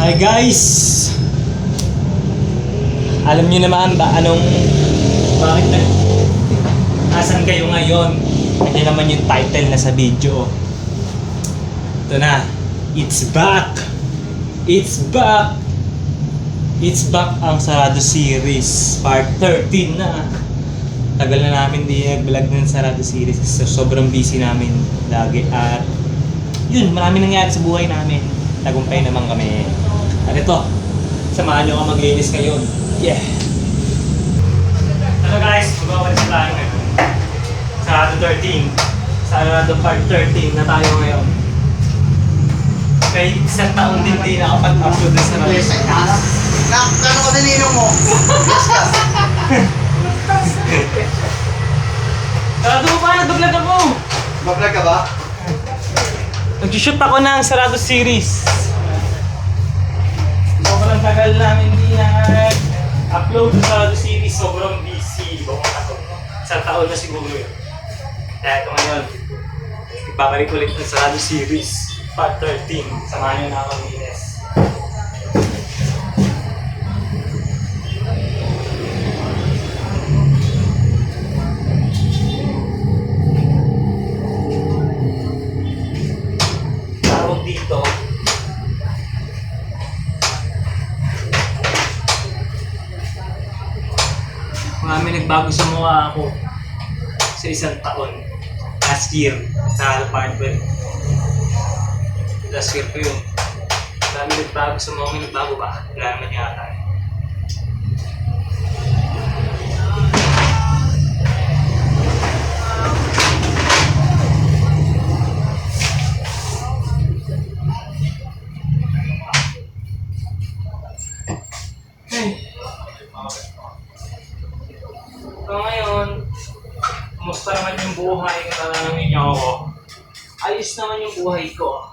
Hi guys! Alam niyo naman ba bakit asan kayo ngayon? Kanya naman yung title na sa video. Ito na, it's back! It's back! It's back ang Sarado series, part 13 na. Tagal na namin di nag-vlog ng Sarado series kasi sobrang busy namin lagi at yun, marami nangyari sa buhay namin. Tagumpay naman kami. At ito, samahan nyo ako maglinis ngayon. Yeah! Ano guys, magwawalis tayo ngayon. Sarado 13. Sarado part 13 na tayo ngayon. Kaya isang taon din di nakapag-upload na Sarado. Kano ka dinino mo? Yes ka. Sarado mo pa, nag-vlog ako! Mag-vlog ka ba? Nag-shoot ako ng Sarado series. Sobrang tagal namin hindi na-upload sa Sarado series. Sobrang busy. Isang taon na siguro yun. Kaya ito ngayon, ibabalik ulit ng Sarado series. Part 13. Samahan nyo na ako ng Ines. Tawag dito. Marami nagbago sa mukha ako sa isang taon. Last year, sa part 12. Last year ko yun. Marami nagbago sa mukha, may nagbago ba? Wala naman yata. So ngayon, kumusta naman yung buhay? Katanangin niyo ako. Ayos naman yung buhay ko.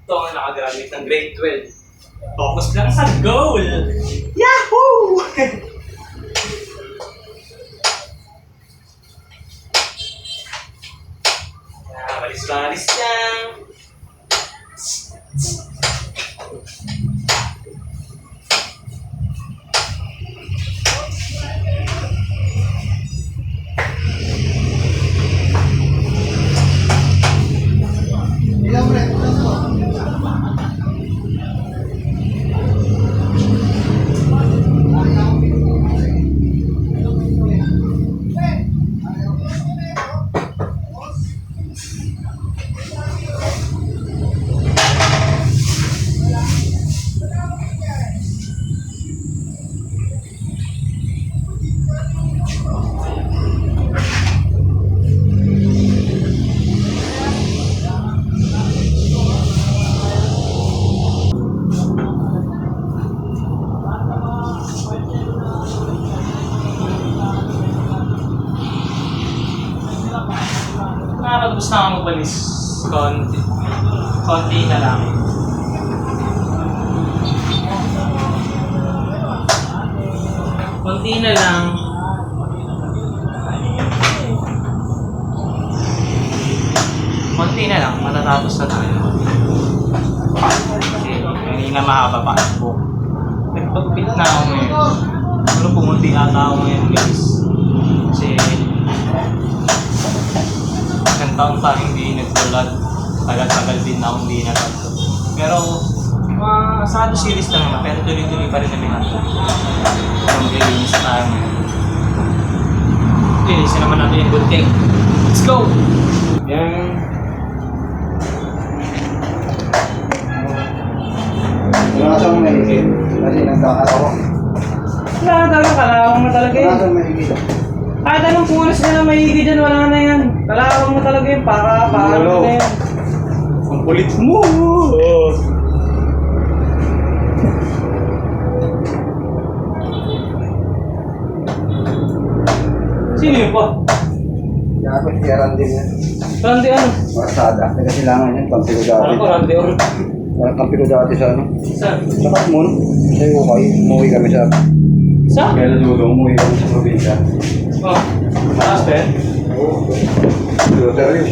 Ito nga nakagraduate ng grade 12. Focus lang sa goal! Yahoo! Balis-balis lang. Ilang rin? Nakakatapos na ako magbalis. Konti na lang. Konti na lang. Konti na lang. Matatapos na tayo. Kasi hindi na mahaba pa ang book. Nagpagpit na ako ngayon. Pero pumunti ata ako ngayon guys. Kasi isang taon pa hindi nagsulat. Tagal-tagal din na akong hindi natapos. Pero, Sarado series lang naman. Pero tuloy-tuloy pa rin namin natin. Kung maglilinis na tayo ngayon. Linisin naman natin yung good thing. Let's go! Yan. Wala ka siyang mahigit. Kasi nagkakatawa. Wala na talaga. Kalawang na talaga Wala yun. siyang mahigit. Kahit anong pulis na maigi dyan, wala na yan. Kalawang mo talaga yun. Paano na yan. Ang kulit mo! Sino yun po? Dapat si Randy yan. Randy ano? Marsada. Nagkasilangan yan. Kampiro dati. Ano ko, Randy or? Kampiro dati sa ano. Saan? Sa Katmon. Sa Ukay. Umuwi kami sa... Saan? Kaya Dulo. Umuwi kami sa probinsya. Oh, mataas ba yan? Oo. Pero yun.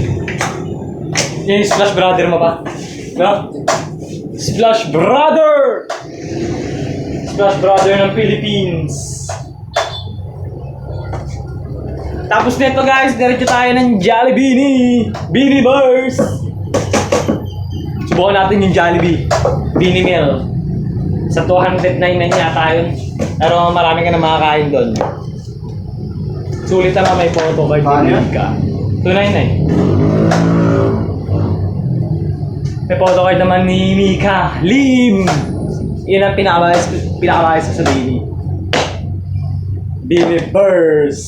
Yan yung splash brother mo pa? No? Splash Brother! Splash Brother ng Philippines. Tapos nito guys, diretso tayo ng Jollibee. Beanie Bars! Subukan natin yung Jollibee. Beanie Meal. Sa 299 yata yun. Pero marami ka na makakain doon. Sulit naman may photo card Paano din yan? ka. 299. May photo card naman ni Mika Lim. Yun ang pinakabayas sa Beanie. Beanie Bars.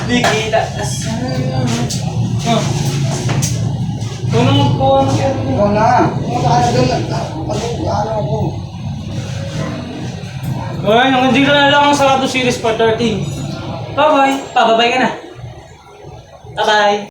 Di kita. Tunong po ang Ikaw na. Pumunta ka na doon. Ano ako? Alright, hanggang dito na lang ang Sarado Series Part 13. Bye-bye. Pababay ka na. Bye-bye.